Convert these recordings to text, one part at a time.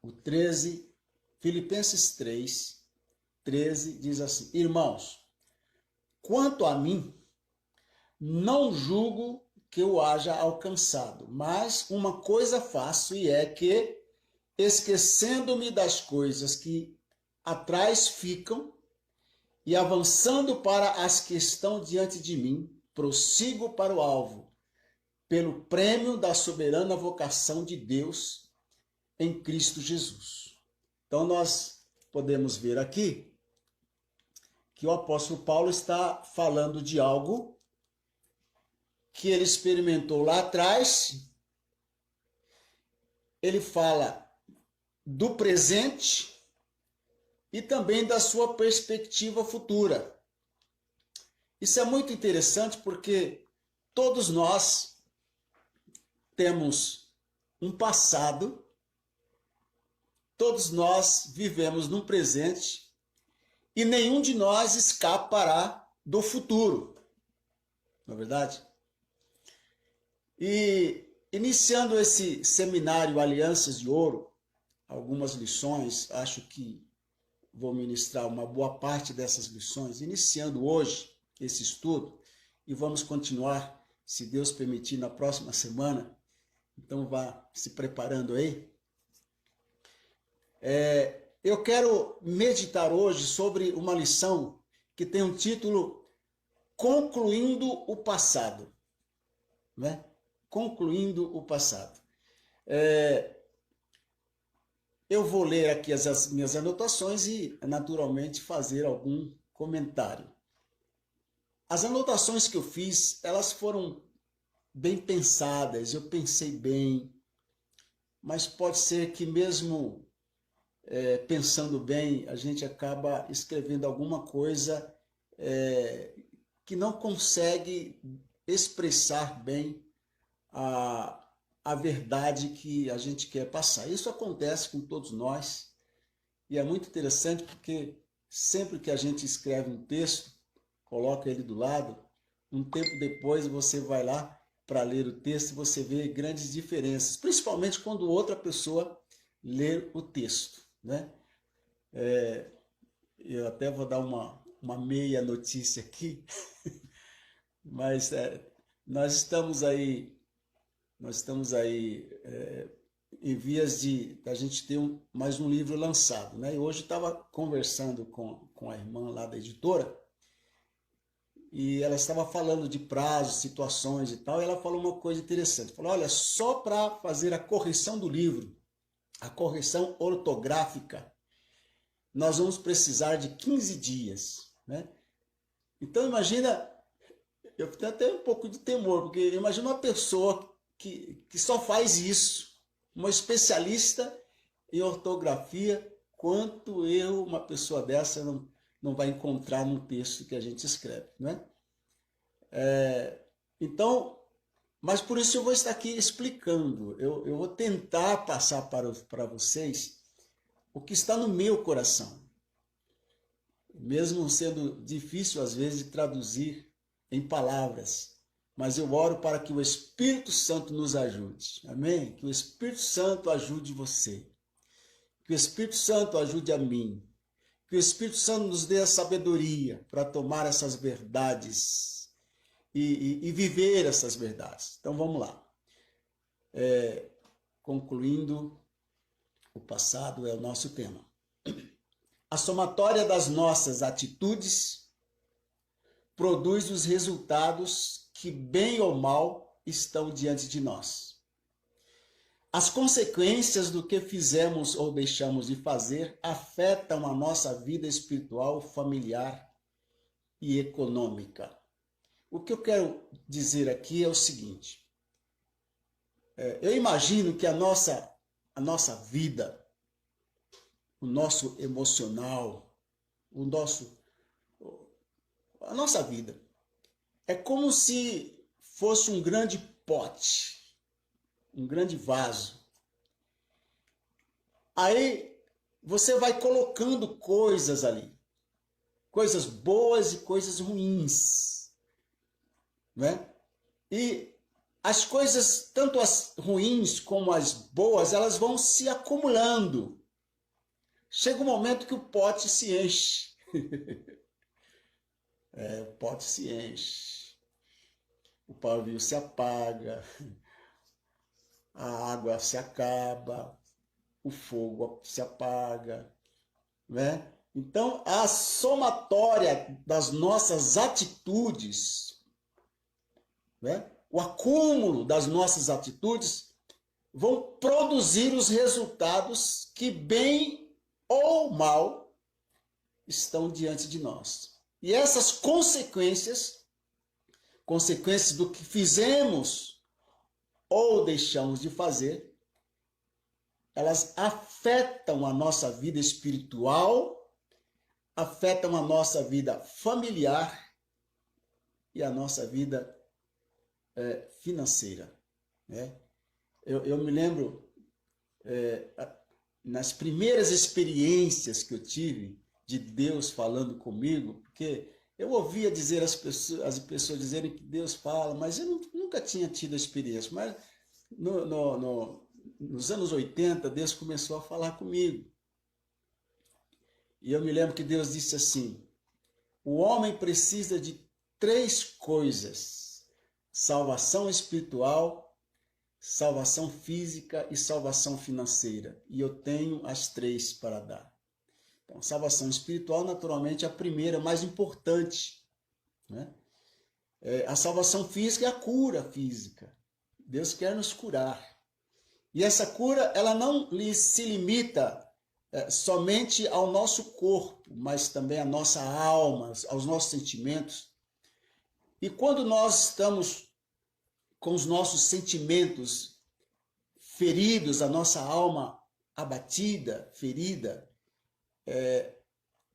o 13, Filipenses 3, 13 diz assim: irmãos, quanto a mim, não julgo que eu haja alcançado, mas uma coisa faço, e é que, esquecendo-me das coisas que atrás ficam e avançando para as que estão diante de mim, prossigo para o alvo, pelo prêmio da soberana vocação de Deus em Cristo Jesus. Então nós podemos ver aqui que o apóstolo Paulo está falando de algo que ele experimentou lá atrás. Ele fala do presente e também da sua perspectiva futura. Isso é muito interessante porque todos nós temos um passado, todos nós vivemos no presente e nenhum de nós escapará do futuro, não é verdade? E iniciando esse seminário Alianças de Ouro, algumas lições, acho que vou ministrar uma boa parte dessas lições, iniciando hoje esse estudo, e vamos continuar, se Deus permitir, na próxima semana. Então vá se preparando aí. Eu quero meditar hoje sobre uma lição que tem um título Concluindo o Passado. Né? Concluindo o passado. Eu vou ler aqui as minhas anotações e, naturalmente, fazer algum comentário. As anotações que eu fiz, elas foram bem pensadas, eu pensei bem, mas pode ser que mesmo pensando bem, a gente acaba escrevendo alguma coisa que não consegue expressar bem a verdade que a gente quer passar. Isso acontece com todos nós e é muito interessante porque sempre que a gente escreve um texto, coloca ele do lado, um tempo depois você vai lá para ler o texto e você vê grandes diferenças, principalmente quando outra pessoa lê o texto. Né? Eu até vou dar uma meia notícia aqui, mas nós estamos aí em vias de a gente ter mais um livro lançado. Né? E hoje estava conversando com a irmã lá da editora, e ela estava falando de prazos, situações e tal, e ela falou uma coisa interessante. Falou, olha, só para fazer a correção do livro, a correção ortográfica, nós vamos precisar de 15 dias. Né? Então imagina, eu tenho até um pouco de temor, porque imagina uma pessoa que só faz isso, uma especialista em ortografia, quanto erro uma pessoa dessa não vai encontrar no texto que a gente escreve. Né? Então, mas por isso eu vou estar aqui explicando, eu vou tentar passar para vocês o que está no meu coração, mesmo sendo difícil às vezes de traduzir em palavras, mas eu oro para que o Espírito Santo nos ajude, amém? Que o Espírito Santo ajude você, que o Espírito Santo ajude a mim, que o Espírito Santo nos dê a sabedoria para tomar essas verdades e viver essas verdades. Então vamos lá. Concluindo, o passado é o nosso tema. A somatória das nossas atitudes produz os resultados que, bem ou mal, estão diante de nós. As consequências do que fizemos ou deixamos de fazer afetam a nossa vida espiritual, familiar e econômica. O que eu quero dizer aqui é o seguinte. Eu imagino que a nossa vida, o nosso emocional, a nossa vida, é como se fosse um grande pote, um grande vaso. Aí você vai colocando coisas ali, coisas boas e coisas ruins, né? E as coisas, tanto as ruins como as boas, elas vão se acumulando. Chega um momento que o pote se enche. O pote se enche. O pavio se apaga. A água se acaba. O fogo se apaga. Né? Então, a somatória das nossas atitudes, né? O acúmulo das nossas atitudes vão produzir os resultados que, bem ou mal, estão diante de nós. E essas consequências do que fizemos ou deixamos de fazer, elas afetam a nossa vida espiritual, afetam a nossa vida familiar e a nossa vida financeira. Né? Eu me lembro, nas primeiras experiências que eu tive de Deus falando comigo, porque eu ouvia dizer as pessoas dizerem que Deus fala, mas eu nunca tinha tido a experiência. Mas nos anos 80, Deus começou a falar comigo. E eu me lembro que Deus disse assim: o homem precisa de 3 coisas: salvação espiritual, salvação física e salvação financeira. E eu tenho as 3 para dar. Então, salvação espiritual, naturalmente, é a primeira, mais importante. Né? A salvação física é a cura física. Deus quer nos curar. E essa cura, ela não se limita somente ao nosso corpo, mas também à nossa alma, aos nossos sentimentos. E quando nós estamos com os nossos sentimentos feridos, a nossa alma abatida, ferida,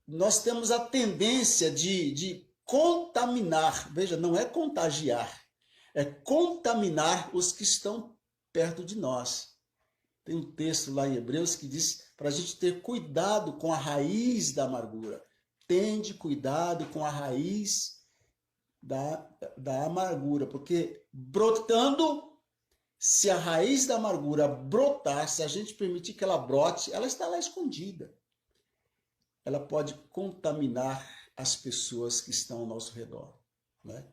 nós temos a tendência de contaminar, veja, não é contagiar, é contaminar os que estão perto de nós. Tem um texto lá em Hebreus que diz para a gente ter cuidado com a raiz da amargura. Tende cuidado com a raiz da amargura, porque brotando, se a raiz da amargura brotar, se a gente permitir que ela brote, ela está lá escondida. Ela pode contaminar as pessoas que estão ao nosso redor. Né?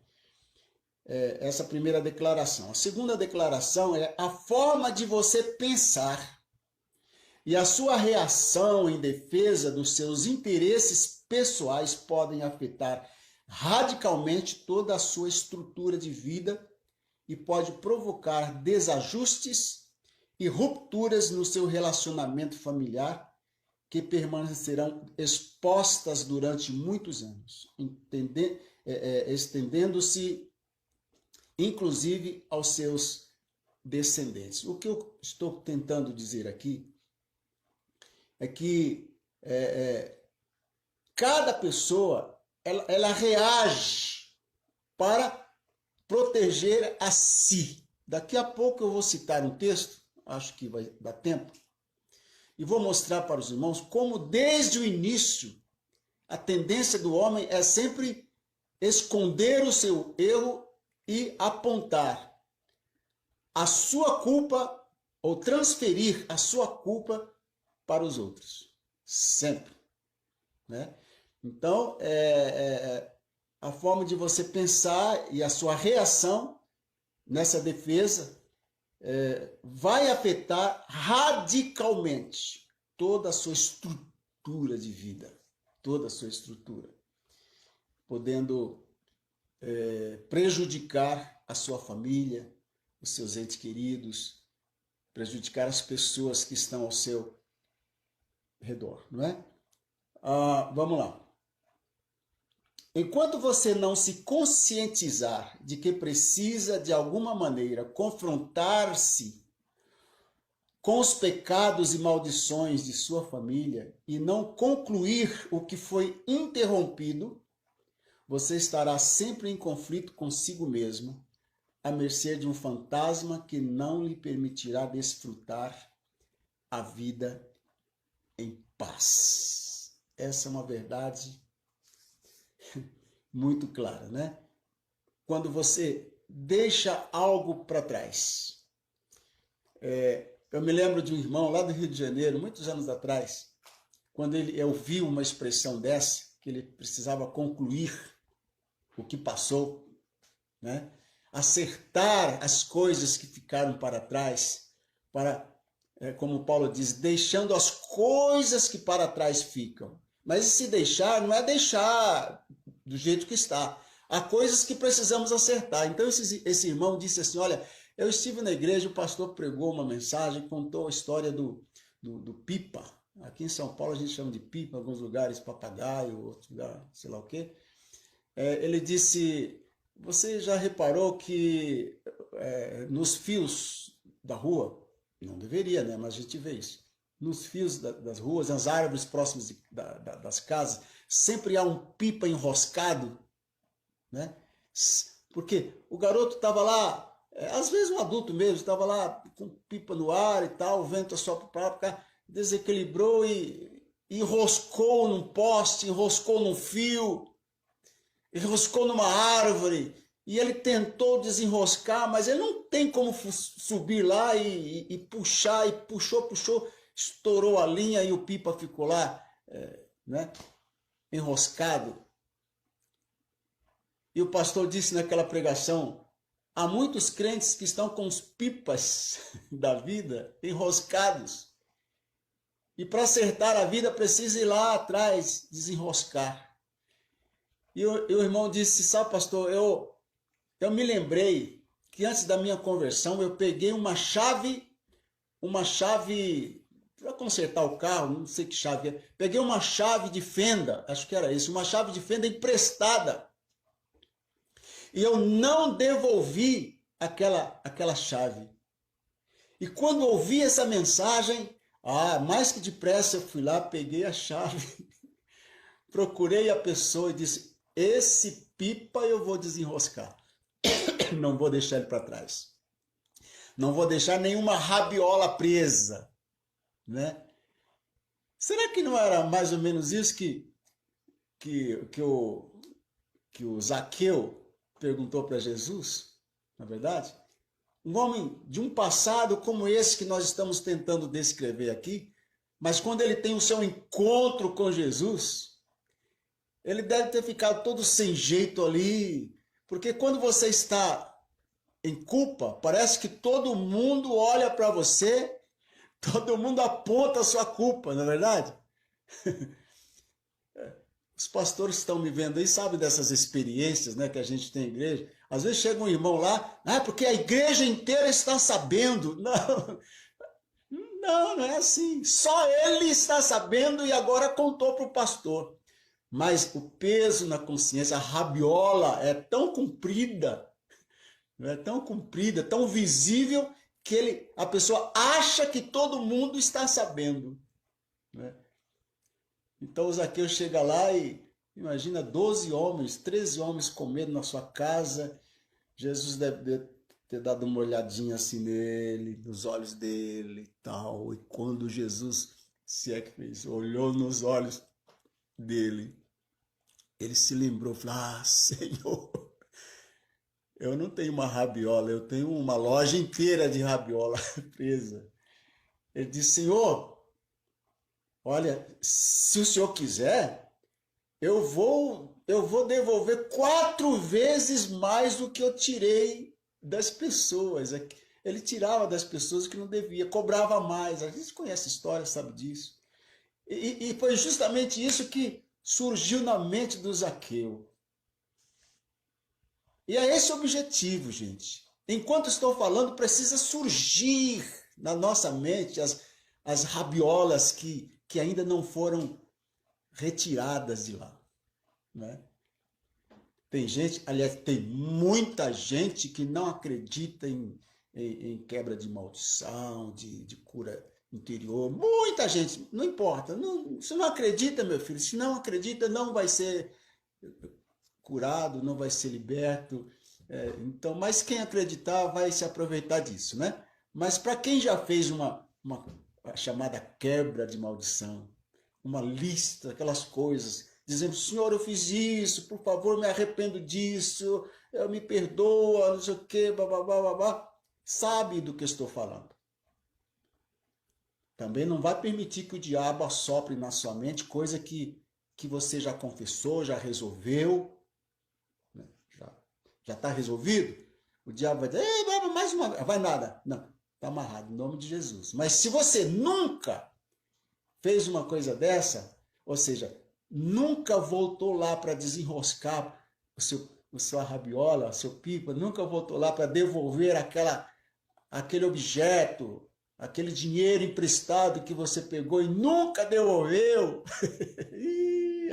Essa primeira declaração. A segunda declaração é a forma de você pensar e a sua reação em defesa dos seus interesses pessoais podem afetar radicalmente toda a sua estrutura de vida e pode provocar desajustes e rupturas no seu relacionamento familiar que permanecerão expostas durante muitos anos, estendendo-se inclusive aos seus descendentes. O que eu estou tentando dizer aqui é que cada pessoa ela reage para proteger a si. Daqui a pouco eu vou citar um texto, acho que vai dar tempo, e vou mostrar para os irmãos como desde o início a tendência do homem é sempre esconder o seu erro e apontar a sua culpa ou transferir a sua culpa para os outros. Sempre. Né? Então, a forma de você pensar e a sua reação nessa defesa vai afetar radicalmente toda a sua estrutura de vida, toda a sua estrutura, podendo prejudicar a sua família, os seus entes queridos, prejudicar as pessoas que estão ao seu redor, não é? Vamos lá. Enquanto você não se conscientizar de que precisa, de alguma maneira, confrontar-se com os pecados e maldições de sua família e não concluir o que foi interrompido, você estará sempre em conflito consigo mesmo, à mercê de um fantasma que não lhe permitirá desfrutar a vida em paz. Essa é uma verdade muito clara, né? Quando você deixa algo para trás. Eu me lembro de um irmão lá do Rio de Janeiro, muitos anos atrás, quando eu vi uma expressão dessa, que ele precisava concluir o que passou, né? Acertar as coisas que ficaram para trás, como Paulo diz, deixando as coisas que para trás ficam. Mas se deixar, não é deixar do jeito que está. Há coisas que precisamos acertar. Então esse irmão disse assim, olha, eu estive na igreja, o pastor pregou uma mensagem, contou a história do pipa. Aqui em São Paulo a gente chama de pipa, em alguns lugares papagaio, outros lugares, sei lá o quê. Ele disse, você já reparou que nos fios da rua, não deveria, né? Mas a gente vê isso. Nos fios das ruas, nas árvores próximas das casas, sempre há um pipa enroscado, né? Porque o garoto estava lá, às vezes um adulto mesmo, estava lá com pipa no ar e tal, o vento sopra para cá, desequilibrou e enroscou num poste, enroscou num fio, enroscou numa árvore, e ele tentou desenroscar, mas ele não tem como subir lá e puxar, e puxou, estourou a linha e o pipa ficou lá, né, enroscado. E o pastor disse naquela pregação, há muitos crentes que estão com os pipas da vida enroscados. E para acertar a vida precisa ir lá atrás, desenroscar. E o irmão disse, sabe pastor, eu me lembrei que antes da minha conversão eu peguei uma chave para consertar o carro, não sei que chave é. Peguei uma chave de fenda, acho que era isso, uma chave de fenda emprestada. E eu não devolvi aquela chave. E quando ouvi essa mensagem, mais que depressa eu fui lá, peguei a chave, procurei a pessoa e disse, esse pipa eu vou desenroscar. Não vou deixar ele para trás. Não vou deixar nenhuma rabiola presa, né? Será que não era mais ou menos isso que o Zaqueu perguntou para Jesus, na verdade? Um homem de um passado como esse que nós estamos tentando descrever aqui, mas quando ele tem o seu encontro com Jesus, ele deve ter ficado todo sem jeito ali, porque quando você está em culpa, parece que todo mundo olha para você, todo mundo aponta a sua culpa, não é verdade? Os pastores que estão me vendo aí sabem dessas experiências, né, que a gente tem em igreja. Às vezes chega um irmão lá, porque a igreja inteira está sabendo. Não é assim. Só ele está sabendo e agora contou para o pastor. Mas o peso na consciência, a rabiola é tão comprida, tão visível, que a pessoa acha que todo mundo está sabendo, né? Então o Zaqueu chega lá e imagina 12 homens, 13 homens comendo na sua casa. Jesus deve ter dado uma olhadinha assim nele, nos olhos dele e tal. E quando Jesus, se é que fez, olhou nos olhos dele, ele se lembrou, falou, Senhor, eu não tenho uma rabiola, eu tenho uma loja inteira de rabiola presa. Ele disse, Senhor, olha, se o senhor quiser, eu vou devolver 4 vezes mais do que eu tirei das pessoas. Ele tirava das pessoas o que não devia, cobrava mais. A gente conhece a história, sabe disso. E foi justamente isso que surgiu na mente do Zaqueu. E é esse o objetivo, gente. Enquanto estou falando, precisa surgir na nossa mente as rabiolas que ainda não foram retiradas de lá, né? Tem gente, aliás, tem muita gente que não acredita em quebra de maldição, de cura interior. Muita gente, não importa. Se não acredita, meu filho, se não acredita, não vai ser curado, não vai ser liberto. Então, mas quem acreditar vai se aproveitar disso, né? Mas para quem já fez a chamada quebra de maldição, uma lista, aquelas coisas dizendo, Senhor, eu fiz isso, por favor, me arrependo disso, eu me perdoa, não sei o quê, bababá, babá, sabe do que eu estou falando. Também não vai permitir que o diabo assopre na sua mente coisa que você já confessou, já resolveu, né? Já está resolvido. O diabo vai dizer, mais uma vez, vai nada. Não, está amarrado, em nome de Jesus. Mas se você nunca fez uma coisa dessa, ou seja, nunca voltou lá para desenroscar o seu rabiola, o seu pipa, nunca voltou lá para devolver aquele objeto, aquele dinheiro emprestado que você pegou e nunca devolveu.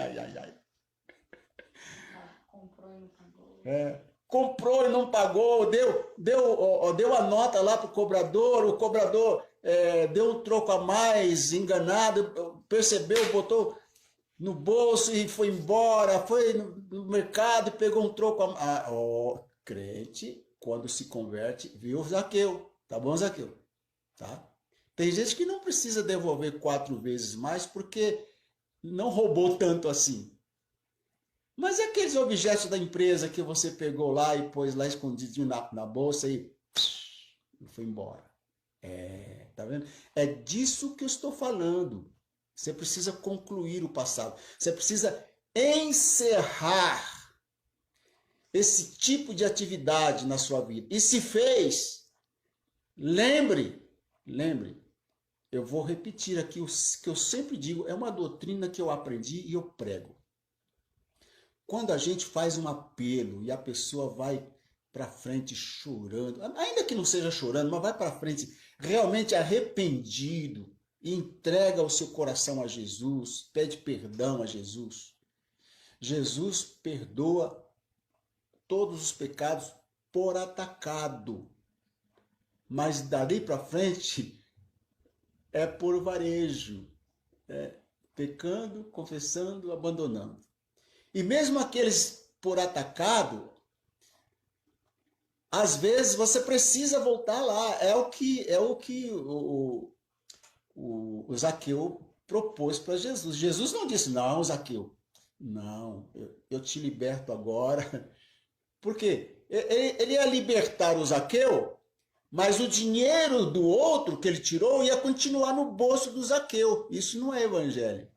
Ai, ai, ai. Comprou e não pagou. Comprou e não pagou, deu a nota lá para o cobrador deu um troco a mais, enganado, percebeu, botou no bolso e foi embora, foi no mercado e pegou um troco a mais. Crente, quando se converte, viu Zaqueu, tá bom, Zaqueu? Tá? Tem gente que não precisa devolver 4 vezes mais porque não roubou tanto assim. Mas e aqueles objetos da empresa que você pegou lá e pôs lá escondidinho na bolsa e foi embora? Tá vendo? É disso que eu estou falando. Você precisa concluir o passado. Você precisa encerrar esse tipo de atividade na sua vida. E se fez, lembre, eu vou repetir aqui o que eu sempre digo, é uma doutrina que eu aprendi e eu prego. Quando a gente faz um apelo e a pessoa vai para frente chorando, ainda que não seja chorando, mas vai para frente realmente arrependido e entrega o seu coração a Jesus, pede perdão a Jesus. Jesus perdoa todos os pecados por atacado, mas dali para frente é por varejo, pecando, confessando, abandonando. E mesmo aqueles por atacado, às vezes você precisa voltar lá. É o que o Zaqueu propôs para Jesus. Jesus não disse, não, Zaqueu, não, eu te liberto agora. Por quê? Ele ia libertar o Zaqueu, mas o dinheiro do outro que ele tirou ia continuar no bolso do Zaqueu. Isso não é evangelho.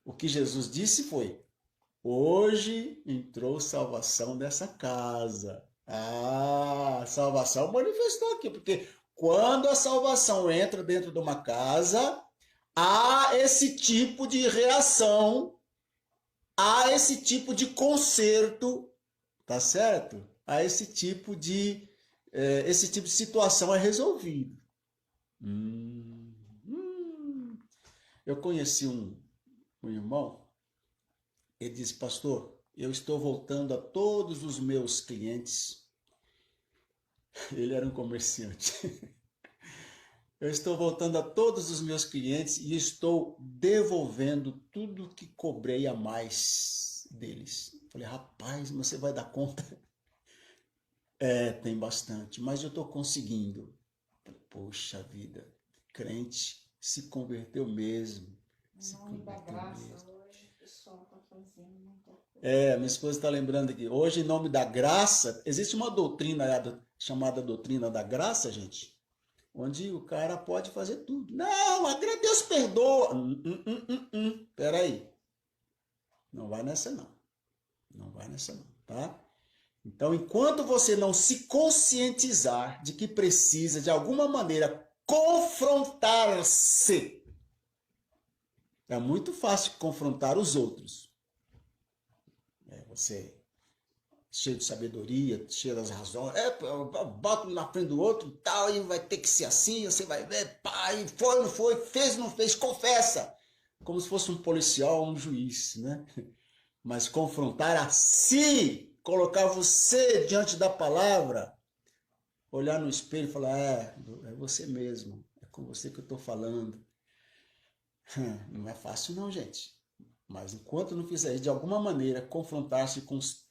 O que Jesus disse foi, hoje entrou salvação nessa casa. A salvação manifestou aqui, porque quando a salvação entra dentro de uma casa, há esse tipo de reação, há esse tipo de conserto, tá certo? Há esse tipo de situação é resolvido. Eu conheci um irmão, ele disse, pastor, eu estou voltando a todos os meus clientes. Ele era um comerciante. Eu estou voltando a todos os meus clientes e estou devolvendo tudo que cobrei a mais deles. Falei, rapaz, você vai dar conta? Tem bastante, mas eu estou conseguindo. Poxa vida, crente se converteu mesmo. Em nome da graça, hoje, o pessoal está fazendo muita coisa. Minha esposa está lembrando aqui. Hoje, em nome da graça, existe uma doutrina chamada doutrina da graça, gente, onde o cara pode fazer tudo. Não, Deus perdoa. Peraí. Não vai nessa não. Não vai nessa não, tá? Então, enquanto você não se conscientizar de que precisa, de alguma maneira, confrontar-se, é muito fácil confrontar os outros. Você, cheio de sabedoria, cheio das razões, bota um na frente do outro e tal, e vai ter que ser assim, você vai ver, pai, foi, não foi, fez, não fez, confessa. Como se fosse um policial ou um juiz, né? Mas confrontar a si, colocar você diante da palavra, olhar no espelho e falar, é você mesmo, é com você que eu estou falando. Não é fácil não, gente. Mas enquanto não fizer isso, de alguma maneira, confrontar-se com os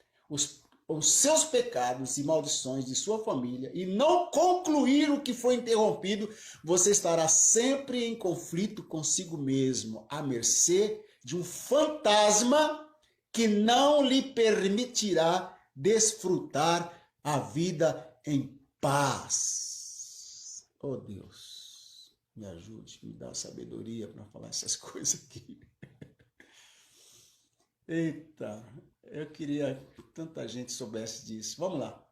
seus pecados e maldições de sua família e não concluir o que foi interrompido, você estará sempre em conflito consigo mesmo, à mercê de um fantasma que não lhe permitirá desfrutar a vida em paz. Oh Deus, me ajude, me dá sabedoria para falar essas coisas aqui. Eita, eu queria que tanta gente soubesse disso. Vamos lá.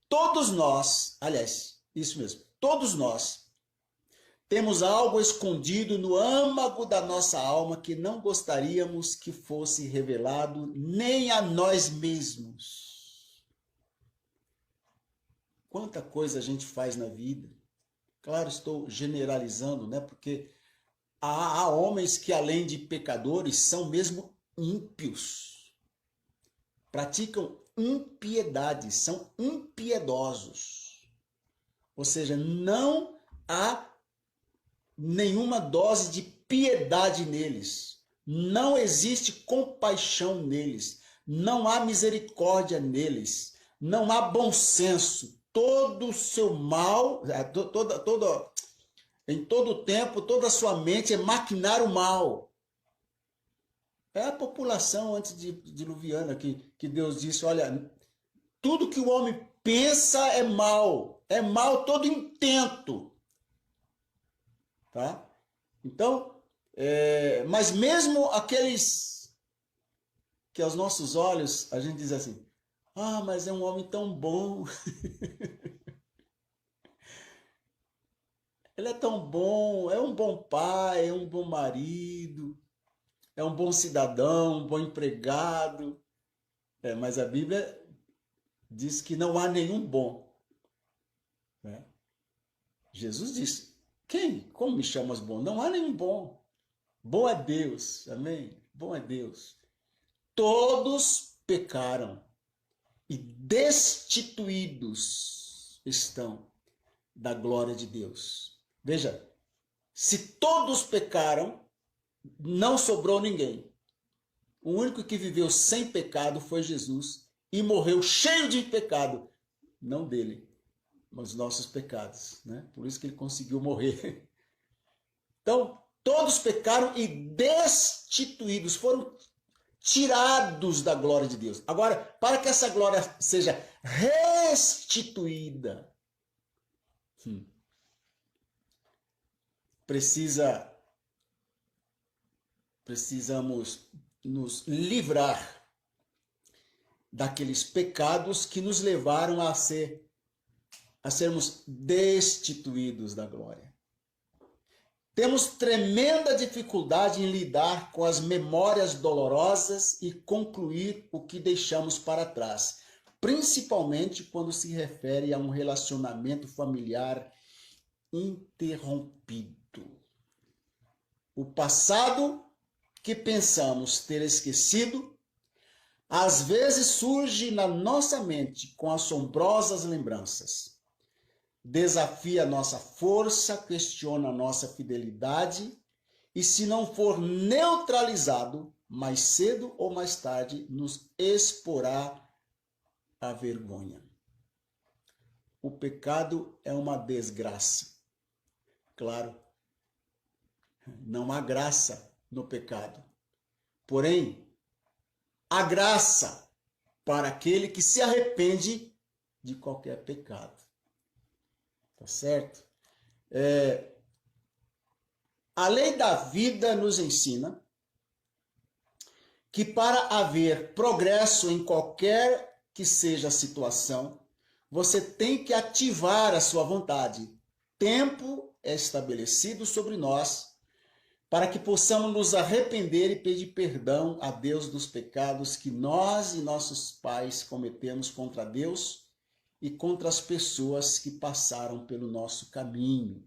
Todos nós, aliás, isso mesmo, todos nós temos algo escondido no âmago da nossa alma que não gostaríamos que fosse revelado nem a nós mesmos. Quanta coisa a gente faz na vida. Claro, estou generalizando, né? Porque há homens que, além de pecadores, são mesmo ímpios. Praticam impiedade, são impiedosos. Ou seja, não há nenhuma dose de piedade neles. Não existe compaixão neles. Não há misericórdia neles. Não há bom senso. Todo o seu mal, em todo tempo, toda a sua mente é maquinar o mal. É a população antes diluviana que Deus disse, olha, tudo que o homem pensa é mal todo intento. Tá? Então, mas mesmo aqueles que aos nossos olhos a gente diz assim, ah, mas é um homem tão bom. Ele é tão bom, é um bom pai, é um bom marido, é um bom cidadão, um bom empregado. Mas a Bíblia diz que não há nenhum bom. Né? Jesus disse, quem? Como me chamas bom? Não há nenhum bom. Bom é Deus, amém? Bom é Deus. Todos pecaram e destituídos estão da glória de Deus. Veja, se todos pecaram, não sobrou ninguém. O único que viveu sem pecado foi Jesus e morreu cheio de pecado, não dele, mas dos nossos pecados, né? Por isso que ele conseguiu morrer. Então, todos pecaram e destituídos, foram tirados da glória de Deus. Agora, para que essa glória seja restituída, precisamos nos livrar daqueles pecados que nos levaram a sermos destituídos da glória. Temos tremenda dificuldade em lidar com as memórias dolorosas e concluir o que deixamos para trás, principalmente quando se refere a um relacionamento familiar interrompido. O passado que pensamos ter esquecido, às vezes surge na nossa mente com assombrosas lembranças. Desafia nossa força, questiona nossa fidelidade e, se não for neutralizado, mais cedo ou mais tarde, nos exporá à vergonha. O pecado é uma desgraça. Claro, não há graça no pecado. Porém, há graça para aquele que se arrepende de qualquer pecado. Tá certo? A lei da vida nos ensina que para haver progresso em qualquer que seja a situação, você tem que ativar a sua vontade. Tempo é estabelecido sobre nós para que possamos nos arrepender e pedir perdão a Deus dos pecados que nós e nossos pais cometemos contra Deus e contra as pessoas que passaram pelo nosso caminho.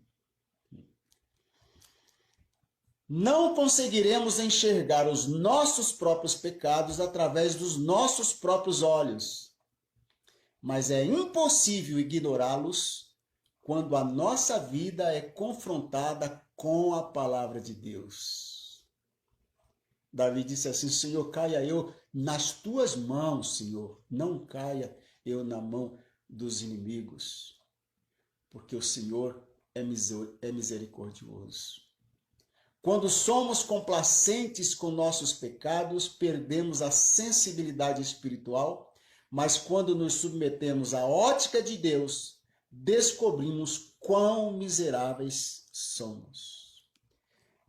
Não conseguiremos enxergar os nossos próprios pecados através dos nossos próprios olhos, mas é impossível ignorá-los quando a nossa vida é confrontada com a palavra de Deus. Davi disse assim, Senhor, caia eu nas tuas mãos, Senhor, não caia eu na mão dos inimigos, porque o Senhor é misericordioso. Quando somos complacentes com nossos pecados, perdemos a sensibilidade espiritual, mas quando nos submetemos à ótica de Deus, descobrimos quão miseráveis somos.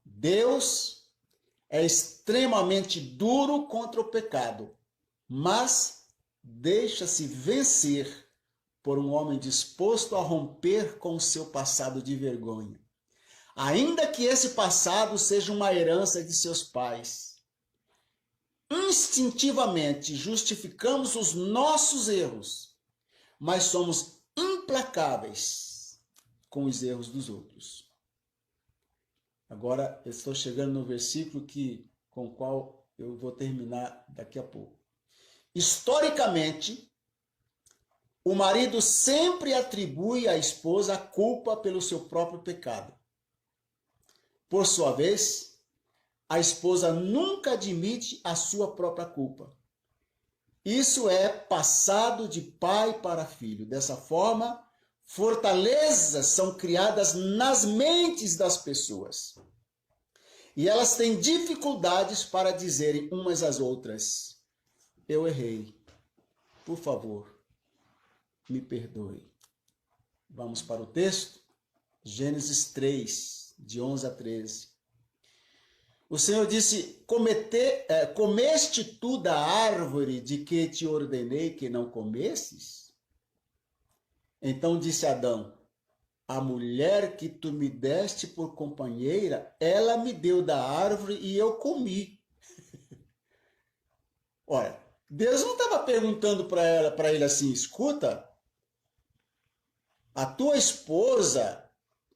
Deus é extremamente duro contra o pecado, mas deixa-se vencer por um homem disposto a romper com o seu passado de vergonha. Ainda que esse passado seja uma herança de seus pais, instintivamente justificamos os nossos erros, mas somos implacáveis com os erros dos outros. Agora, eu estou chegando no versículo com o qual eu vou terminar daqui a pouco. Historicamente, o marido sempre atribui à esposa a culpa pelo seu próprio pecado. Por sua vez, a esposa nunca admite a sua própria culpa. Isso é passado de pai para filho. Dessa forma, fortalezas são criadas nas mentes das pessoas. E elas têm dificuldades para dizerem umas às outras: eu errei. Por favor, me perdoe. Vamos para o texto? Gênesis 3. De 11 a 13. O Senhor disse: comeste tu da árvore de que te ordenei que não comesses? Então disse Adão: a mulher que tu me deste por companheira, ela me deu da árvore e eu comi. Olha, Deus não estava perguntando para ele assim: escuta, a tua esposa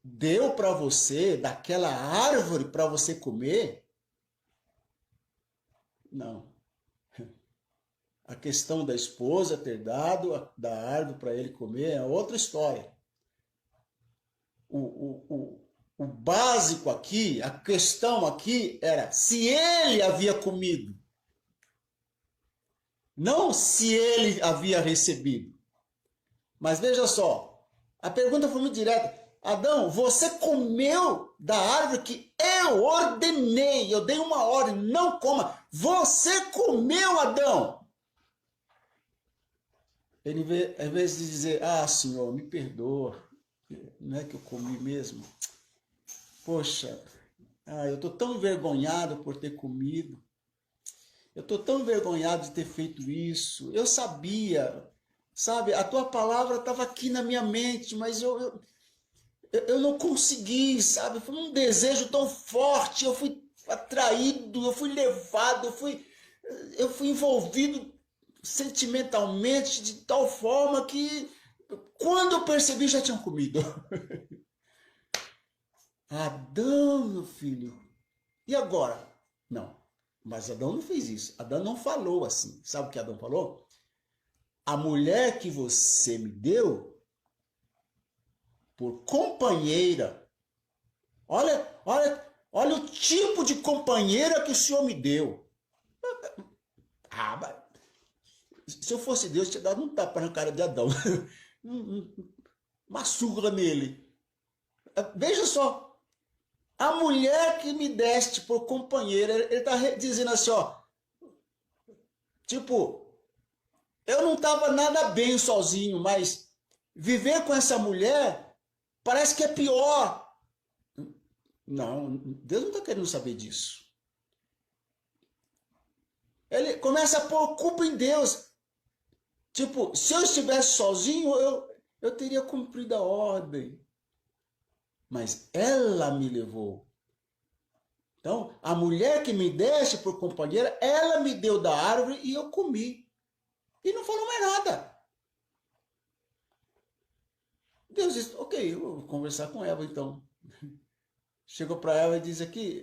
deu para você daquela árvore para você comer? Não. A questão da esposa ter dado da árvore para ele comer é outra história. O básico aqui, a questão aqui era se ele havia comido. Não se ele havia recebido. Mas veja só, a pergunta foi muito direta. Adão, você comeu da árvore que eu ordenei, eu dei uma ordem, não coma. Você comeu, Adão. Ele, ao invés de dizer, Senhor, me perdoa, não é que eu comi mesmo. Poxa, eu estou tão envergonhado por ter comido. Eu estou tão envergonhado de ter feito isso. Eu sabia, sabe, a tua palavra estava aqui na minha mente, mas eu não consegui, sabe? Foi um desejo tão forte, eu fui atraído, eu fui levado, eu fui envolvido sentimentalmente de tal forma que quando eu percebi já tinham comido. Adão, meu filho, e agora? Não, mas Adão não fez isso, Adão não falou assim. Sabe o que Adão falou? A mulher que você me deu por companheira. Olha o tipo de companheira que o Senhor me deu. Mas se eu fosse Deus, eu tinha dado um tapa na cara de Adão. Uma surra nele. Veja só. A mulher que me deste por companheira, ele está dizendo assim, tipo, eu não estava nada bem sozinho, mas viver com essa mulher parece que é pior. Não, Deus não está querendo saber disso. Ele começa a pôr culpa em Deus. Tipo, se eu estivesse sozinho, eu teria cumprido a ordem. Mas ela me levou. Então, a mulher que me deste por companheira, ela me deu da árvore e eu comi. E não falou mais nada. Deus disse, ok, eu vou conversar com Eva então. Chegou para ela e diz aqui,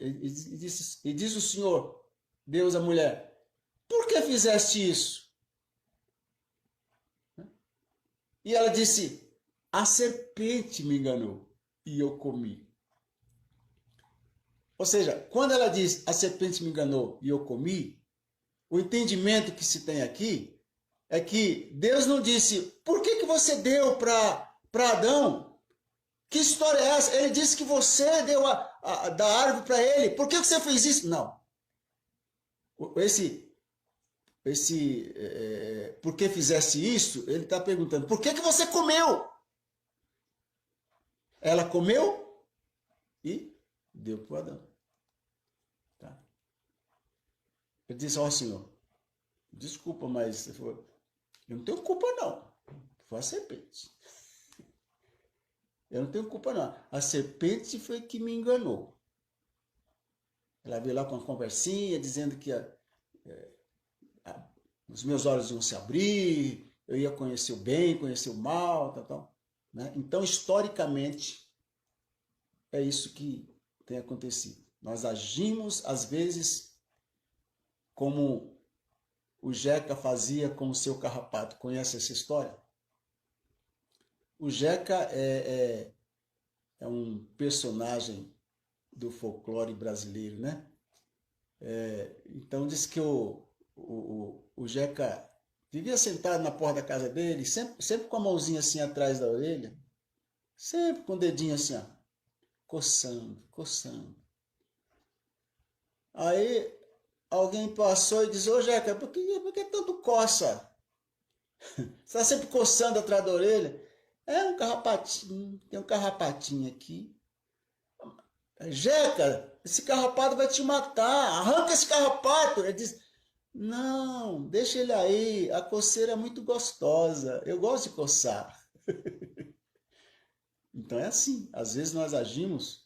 e diz o Senhor, Deus à mulher, por que fizeste isso? E ela disse, a serpente me enganou e eu comi. Ou seja, quando ela diz, a serpente me enganou e eu comi, o entendimento que se tem aqui é que Deus não disse, por que você deu para Adão? Que história é essa? Ele disse que você deu da árvore para ele. Por que você fez isso? Não. Por que fizesse isso? Ele está perguntando, por que você comeu? Ela comeu e deu para o Adão. Tá? Ele disse, ó Senhor, desculpa, mas eu não tenho culpa não. Foi a serpente. Eu não tenho culpa não. A serpente foi que me enganou. Ela veio lá com uma conversinha, dizendo que os meus olhos iam se abrir, eu ia conhecer o bem, conhecer o mal, tal. Né? Então, historicamente, é isso que tem acontecido. Nós agimos, às vezes, como o Jeca fazia com o seu carrapato. Conhece essa história? O Jeca é um personagem do folclore brasileiro, né? Então diz que o Jeca vivia sentado na porta da casa dele, sempre com a mãozinha assim atrás da orelha, sempre com o dedinho assim, ó, coçando. Aí alguém passou e disse, ô Jeca, por que tanto coça? Você está sempre coçando atrás da orelha? É um carrapatinho, tem um carrapatinho aqui. Jeca, esse carrapato vai te matar, arranca esse carrapato. Ele diz, não, deixa ele aí, a coceira é muito gostosa, eu gosto de coçar. Então é assim, às vezes nós agimos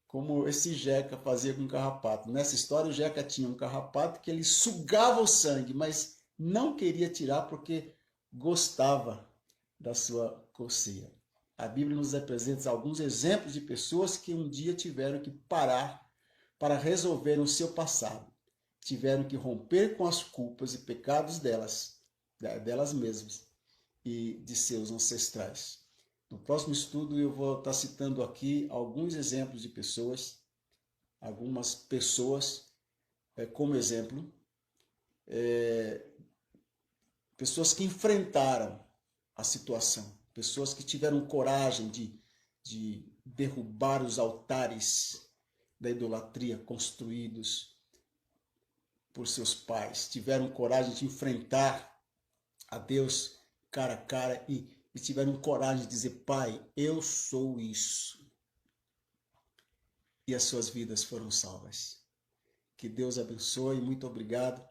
como esse Jeca fazia com o carrapato. Nessa história o Jeca tinha um carrapato que ele sugava o sangue, mas não queria tirar porque gostava da sua coceira. A Bíblia nos apresenta alguns exemplos de pessoas que um dia tiveram que parar para resolver o seu passado. Tiveram que romper com as culpas e pecados delas mesmas e de seus ancestrais. No próximo estudo eu vou estar citando aqui alguns exemplos de pessoas, algumas pessoas como exemplo, pessoas que enfrentaram a situação, pessoas que tiveram coragem de derrubar os altares da idolatria construídos por seus pais, tiveram coragem de enfrentar a Deus cara a cara e tiveram coragem de dizer, Pai, eu sou isso. E as suas vidas foram salvas. Que Deus abençoe, muito obrigado.